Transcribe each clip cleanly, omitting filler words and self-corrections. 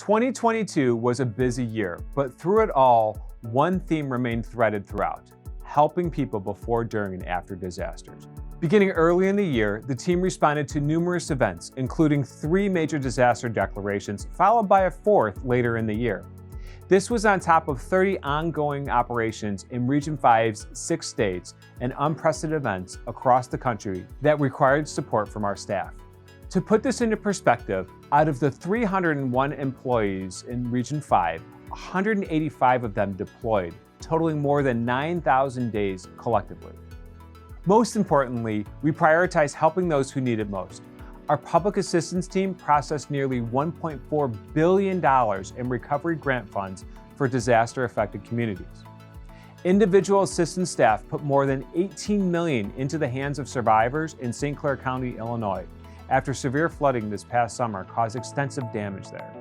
2022 was a busy year, but through it all, one theme remained threaded throughout: helping people before, during, and after disasters. Beginning early in the year, the team responded to numerous events, including 3 major disaster declarations, followed by a 4th later in the year. This was on top of 30 ongoing operations in Region 5's 6 states and unprecedented events across the country that required support from our staff. To put this into perspective, out of the 301 employees in Region 5, 185 of them deployed, totaling more than 9,000 days collectively. Most importantly, we prioritize helping those who need it most. Our public assistance team processed nearly $1.4 billion in recovery grant funds for disaster-affected communities. Individual assistance staff put more than $18 million into the hands of survivors in St. Clair County, Illinois, after severe flooding this past summer caused extensive damage there.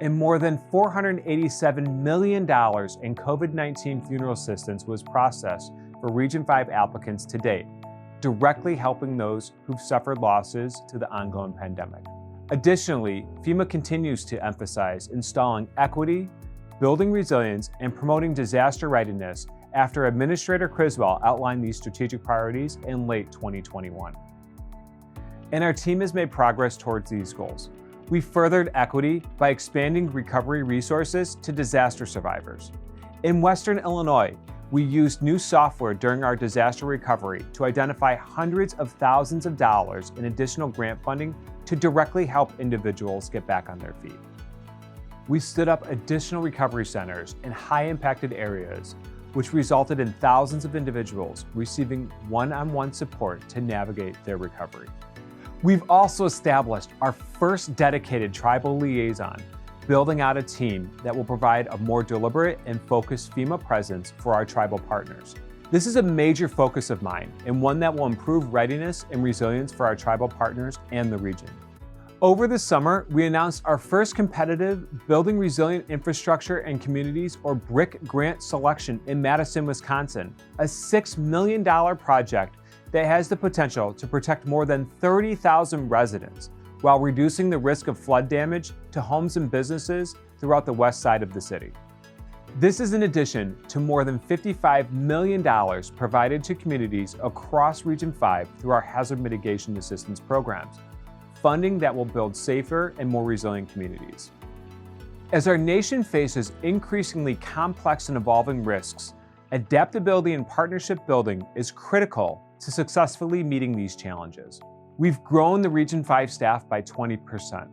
And more than $487 million in COVID-19 funeral assistance was processed for Region 5 applicants to date, directly helping those who've suffered losses to the ongoing pandemic. Additionally, FEMA continues to emphasize installing equity, building resilience, and promoting disaster readiness after Administrator Criswell outlined these strategic priorities in late 2021. And our team has made progress towards these goals. We furthered equity by expanding recovery resources to disaster survivors. In Western Illinois, we used new software during our disaster recovery to identify hundreds of thousands of dollars in additional grant funding to directly help individuals get back on their feet. We stood up additional recovery centers in high-impacted areas, which resulted in thousands of individuals receiving one-on-one support to navigate their recovery. We've also established our first dedicated tribal liaison, building out a team that will provide a more deliberate and focused FEMA presence for our tribal partners. This is a major focus of mine and one that will improve readiness and resilience for our tribal partners and the region. Over the summer, we announced our first competitive Building Resilient Infrastructure and Communities, or BRIC grant selection in Madison, Wisconsin, a $6 million project that has the potential to protect more than 30,000 residents while reducing the risk of flood damage to homes and businesses throughout the west side of the city. This is in addition to more than $55 million provided to communities across Region 5 through our hazard mitigation assistance programs, funding that will build safer and more resilient communities. As our nation faces increasingly complex and evolving risks, adaptability and partnership building is critical to successfully meeting these challenges. We've grown the Region 5 staff by 20%.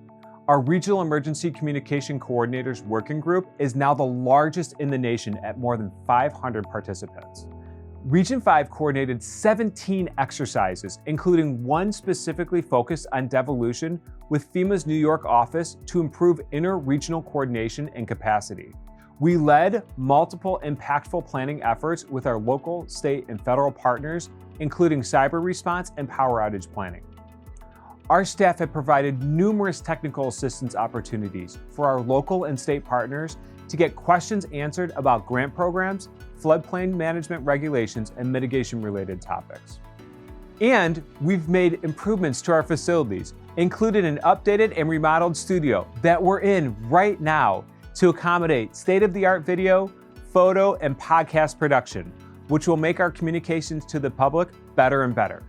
Our Regional Emergency Communication Coordinators Working Group is now the largest in the nation at more than 500 participants. Region 5 coordinated 17 exercises, including one specifically focused on devolution with FEMA's New York office to improve inter-regional coordination and capacity. We led multiple impactful planning efforts with our local, state, and federal partners, including cyber response and power outage planning. Our staff have provided numerous technical assistance opportunities for our local and state partners to get questions answered about grant programs, floodplain management regulations, and mitigation-related topics. And we've made improvements to our facilities, including an updated and remodeled studio that we're in right now to accommodate state-of-the-art video, photo, and podcast production, which will make our communications to the public better and better.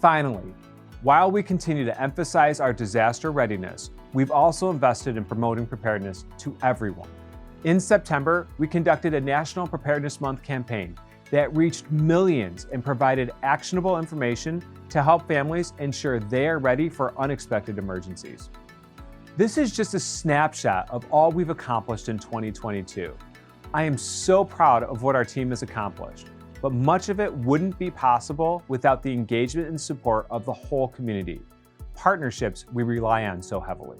Finally, while we continue to emphasize our disaster readiness, we've also invested in promoting preparedness to everyone. In September, we conducted a National Preparedness Month campaign that reached millions and provided actionable information to help families ensure they are ready for unexpected emergencies. This is just a snapshot of all we've accomplished in 2022. I am so proud of what our team has accomplished, but much of it wouldn't be possible without the engagement and support of the whole community, partnerships we rely on so heavily.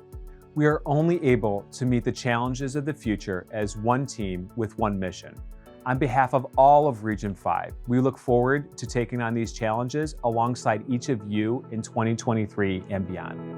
We are only able to meet the challenges of the future as one team with one mission. On behalf of all of Region 5, we look forward to taking on these challenges alongside each of you in 2023 and beyond.